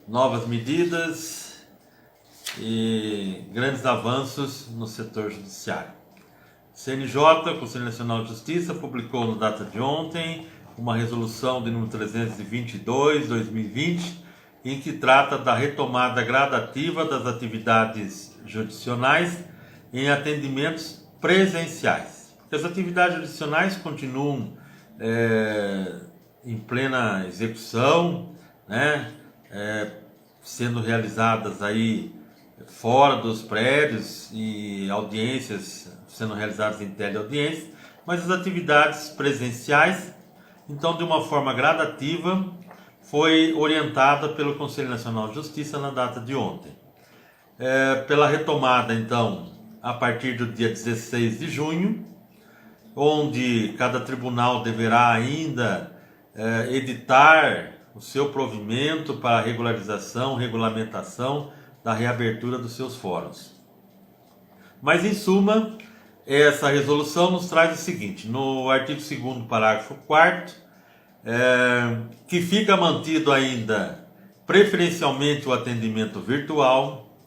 novas medidas e grandes avanços no setor judiciário. CNJ, Conselho Nacional de Justiça, publicou na data de ontem uma resolução de número 322/2020, em que trata da retomada gradativa das atividades judicionais em atendimentos presenciais. As atividades judicionais continuam em plena execução, né? Sendo realizadas aí fora dos prédios e audiências sendo realizadas em teleaudiência, mas as atividades presenciais, então, de uma forma gradativa, foi orientada pelo Conselho Nacional de Justiça na data de ontem. Pela retomada, então, a partir do dia 16 de junho, onde cada tribunal deverá ainda editar o seu provimento para regulamentação da reabertura dos seus fóruns. Mas, em suma, essa resolução nos traz o seguinte: no artigo 2º, parágrafo 4º, que fica mantido ainda preferencialmente o atendimento virtual,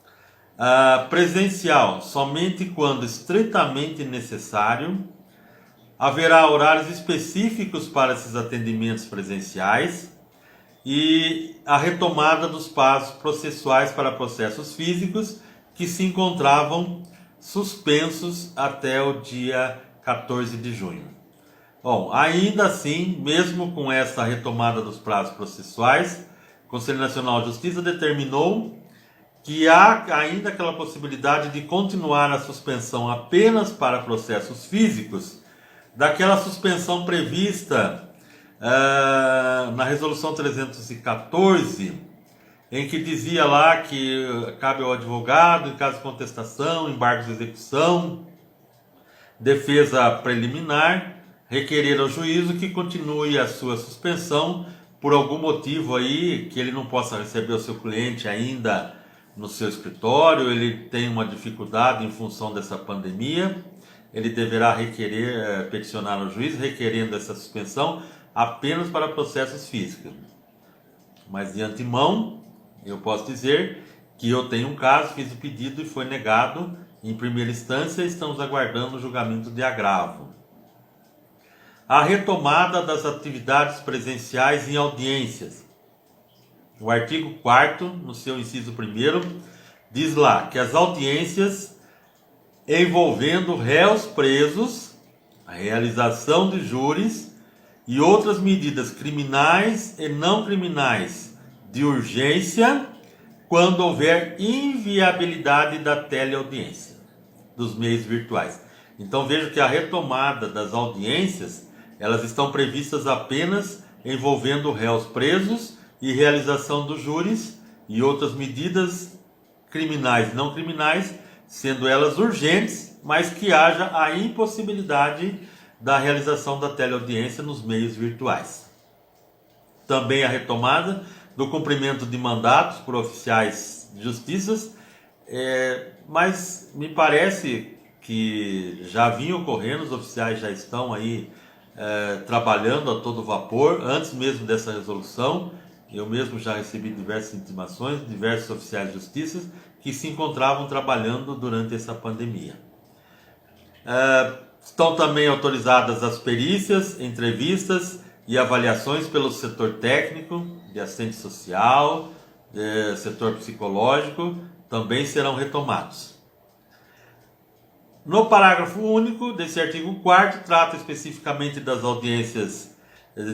presencial somente quando estritamente necessário, haverá horários específicos para esses atendimentos presenciais e a retomada dos prazos processuais para processos físicos que se encontravam suspensos até o dia 14 de junho. Bom, ainda assim, mesmo com essa retomada dos prazos processuais, o Conselho Nacional de Justiça determinou que há ainda aquela possibilidade de continuar a suspensão apenas para processos físicos, daquela suspensão prevista na Resolução 314, em que dizia lá que cabe ao advogado, em caso de contestação, embargos de execução, defesa preliminar, requerer ao juízo que continue a sua suspensão por algum motivo aí, que ele não possa receber o seu cliente ainda no seu escritório, ele tem uma dificuldade em função dessa pandemia, ele deverá peticionar ao juiz requerendo essa suspensão apenas para processos físicos. Mas de antemão, eu posso dizer que eu tenho um caso, fiz o pedido e foi negado em primeira instância, estamos aguardando o julgamento de agravo. A retomada das atividades presenciais em audiências. O artigo 4º, no seu inciso 1º, diz lá que as audiências envolvendo réus presos, a realização de júris e outras medidas criminais e não criminais de urgência, quando houver inviabilidade da teleaudiência, dos meios virtuais. Então vejo que a retomada das audiências, elas estão previstas apenas envolvendo réus presos e realização dos júris e outras medidas criminais e não criminais, sendo elas urgentes, mas que haja a impossibilidade da realização da teleaudiência nos meios virtuais. Também a retomada do cumprimento de mandatos por oficiais de justiça, mas me parece que já vinha ocorrendo, os oficiais já estão aí trabalhando a todo vapor, antes mesmo dessa resolução. Eu mesmo já recebi diversas intimações, diversos oficiais de justiça que se encontravam trabalhando durante essa pandemia. Estão também autorizadas as perícias, entrevistas e avaliações pelo setor técnico, de assistente social, setor psicológico, também serão retomados. No parágrafo único desse artigo 4º, trata especificamente das audiências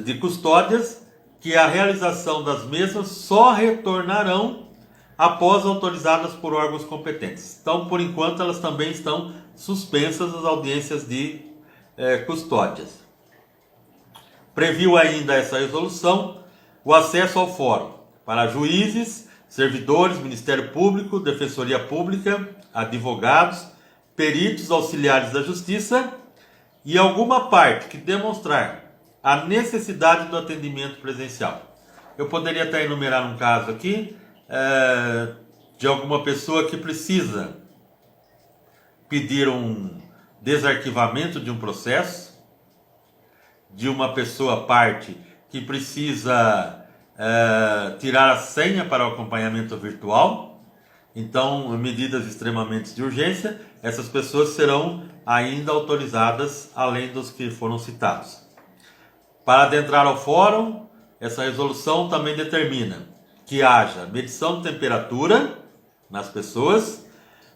de custódias, que a realização das mesmas só retornarão após autorizadas por órgãos competentes. Então, por enquanto, elas também estão suspensas as audiências de custódias. Previu ainda essa resolução o acesso ao fórum para juízes, servidores, Ministério Público, Defensoria Pública, advogados, peritos auxiliares da Justiça e alguma parte que demonstrar a necessidade do atendimento presencial. Eu poderia até enumerar um caso aqui de alguma pessoa que precisa pedir um desarquivamento de um processo, de uma pessoa parte que precisa tirar a senha para o acompanhamento virtual. Então, medidas extremamente de urgência, essas pessoas serão ainda autorizadas, além dos que foram citados. Para adentrar ao fórum, essa resolução também determina que haja medição de temperatura nas pessoas,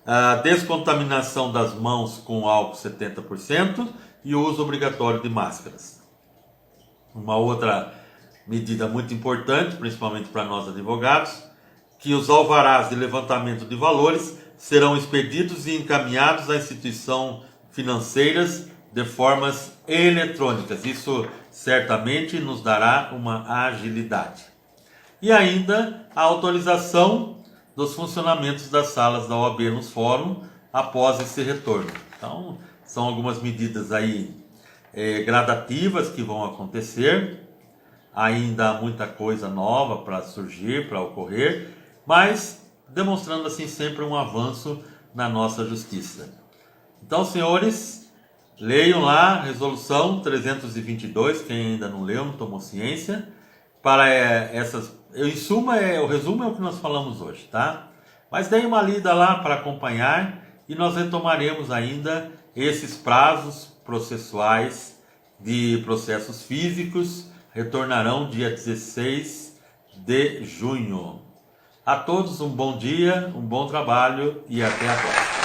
a descontaminação das mãos com álcool 70% e o uso obrigatório de máscaras. Uma outra medida muito importante, principalmente para nós advogados, que os alvarás de levantamento de valores serão expedidos e encaminhados a instituições financeiras de formas eletrônicas. Isso certamente nos dará uma agilidade. E ainda a autorização dos funcionamentos das salas da OAB nos fóruns após esse retorno. Então, são algumas medidas aí gradativas que vão acontecer. Ainda há muita coisa nova para surgir, para ocorrer, mas demonstrando assim sempre um avanço na nossa justiça. Então, senhores, leiam lá a resolução 322, quem ainda não leu, não tomou ciência, para essas, em suma, o resumo é o que nós falamos hoje, tá? Mas deem uma lida lá para acompanhar e nós retomaremos ainda esses prazos processuais de processos físicos, retornarão dia 16 de junho. A todos um bom dia, um bom trabalho e até a próxima.